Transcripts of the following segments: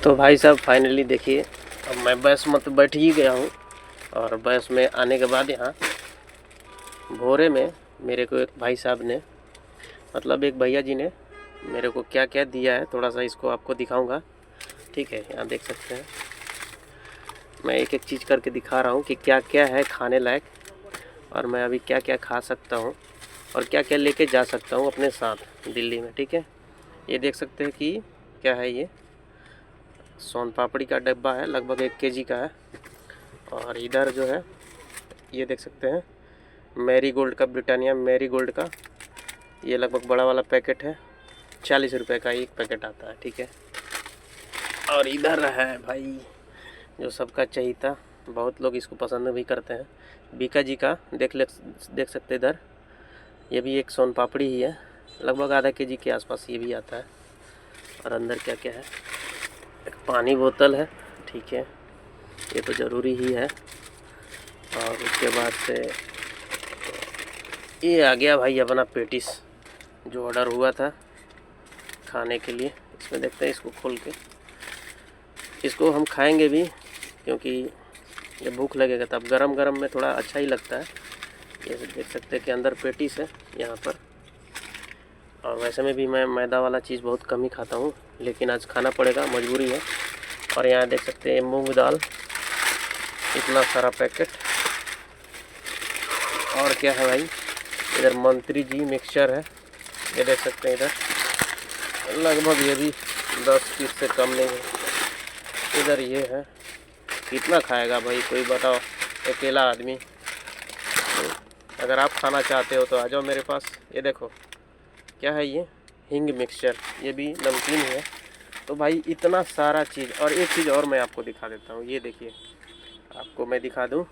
तो भाई साहब फाइनली देखिए, अब मैं बस मत बैठ ही गया हूँ। और बस में आने के बाद यहाँ भोरे में मेरे को एक भाई साहब ने, मतलब एक भैया जी ने मेरे को क्या क्या दिया है, थोड़ा सा इसको आपको दिखाऊंगा। ठीक है, यहाँ देख सकते हैं मैं एक एक चीज़ करके दिखा रहा हूँ कि क्या क्या है खाने लायक, और मैं अभी क्या क्या खा सकता हूँ और क्या क्या लेके जा सकता हूँ अपने साथ दिल्ली में। ठीक है, ये देख सकते हैं कि क्या है, ये सोन पापड़ी का डब्बा है, लगभग 1 केजी का है। और इधर जो है ये देख सकते हैं मैरी गोल्ड का, ब्रिटानिया मैरी गोल्ड का, ये लगभग बड़ा वाला पैकेट है, 40 रुपये का एक पैकेट आता है। ठीक है, और इधर है भाई जो सबका चाहिए था, बहुत लोग इसको पसंद भी करते हैं, बीका जी का देख सकते इधर, ये भी एक सोन पापड़ी ही है, लगभग आधा केजी के आसपास ये भी आता है। और अंदर क्या क्या है, एक पानी बोतल है। ठीक है, ये तो ज़रूरी ही है। और उसके बाद से ये आ गया भाई अपना पेटिस जो ऑर्डर हुआ था खाने के लिए। इसमें देखते हैं, इसको खोल के इसको हम खाएंगे भी, क्योंकि ये भूख लगेगा तब गरम गरम में थोड़ा अच्छा ही लगता है। ये देख सकते हैं कि अंदर पेटिस है यहाँ पर। और वैसे में भी मैं मैदा वाला चीज़ बहुत कम ही खाता हूँ, लेकिन आज खाना पड़ेगा, मजबूरी है। और यहाँ देख सकते हैं मूंग दाल, इतना सारा पैकेट। और क्या है भाई, इधर मंत्री जी मिक्सचर है, ये देख सकते हैं इधर, लगभग ये भी 10 पीस से कम नहीं है। इधर ये है, कितना खाएगा भाई कोई बताओ, अकेला आदमी। अगर आप खाना चाहते हो तो आ जाओ मेरे पास। ये देखो क्या है, ये हिंग मिक्सचर, ये भी नमकीन है। तो भाई इतना सारा चीज़। और एक चीज़ और मैं आपको दिखा देता हूँ, ये देखिए, आपको मैं दिखा दूँ,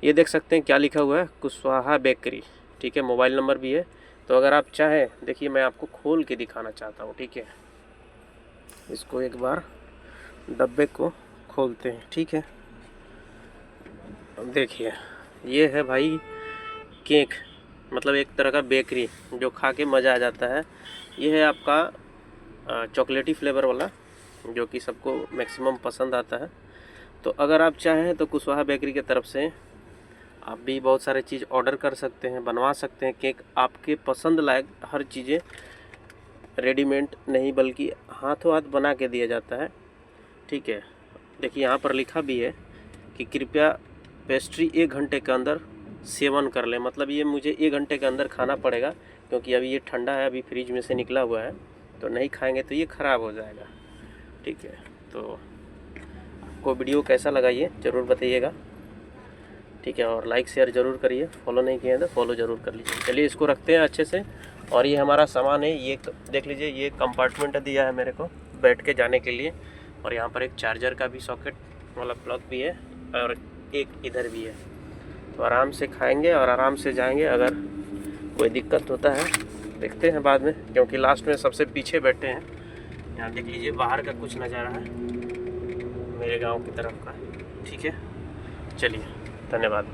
ये देख सकते हैं क्या लिखा हुआ है, कुशवाहा बेकरी। ठीक है, मोबाइल नंबर भी है। तो अगर आप चाहें, देखिए मैं आपको खोल के दिखाना चाहता हूँ। ठीक है, इसको एक बार डब्बे को खोलते हैं। ठीक है, देखिए ये है भाई केक, मतलब एक तरह का बेकरी जो खा के मज़ा आ जाता है। ये है आपका चॉकलेटी फ्लेवर वाला, जो कि सबको मैक्सिमम पसंद आता है। तो अगर आप चाहें तो कुशवाहा बेकरी की तरफ से आप भी बहुत सारे चीज़ ऑर्डर कर सकते हैं, बनवा सकते हैं। केक आपके पसंद लायक हर चीज़ें रेडीमेड नहीं बल्कि हाथों हाथ बना के दिया जाता है। ठीक है, देखिए यहाँ पर लिखा भी है कि कृपया पेस्ट्री 1 घंटे के अंदर सेवन कर लें। मतलब ये मुझे 1 घंटे के अंदर खाना पड़ेगा, क्योंकि अभी ये ठंडा है, अभी फ्रिज में से निकला हुआ है, तो नहीं खाएंगे तो ये ख़राब हो जाएगा। ठीक है, तो आपको वीडियो कैसा लगा ये ज़रूर बताइएगा। ठीक है, और लाइक शेयर ज़रूर करिए, फॉलो नहीं किए हैं तो फॉलो ज़रूर कर लीजिए। चलिए इसको रखते हैं अच्छे से। और ये हमारा सामान है, ये देख लीजिए, ये कंपार्टमेंट दिया है मेरे को बैठ के जाने के लिए। और यहाँ पर एक चार्जर का भी सॉकेट वाला प्लग भी है, और एक इधर भी है। तो आराम से खाएंगे और आराम से जाएंगे। अगर कोई दिक्कत होता है देखते हैं बाद में, क्योंकि लास्ट में सबसे पीछे बैठे हैं। यहाँ देख लीजिए बाहर का कुछ नज़ारा है मेरे गांव की तरफ का। ठीक है, चलिए, धन्यवाद।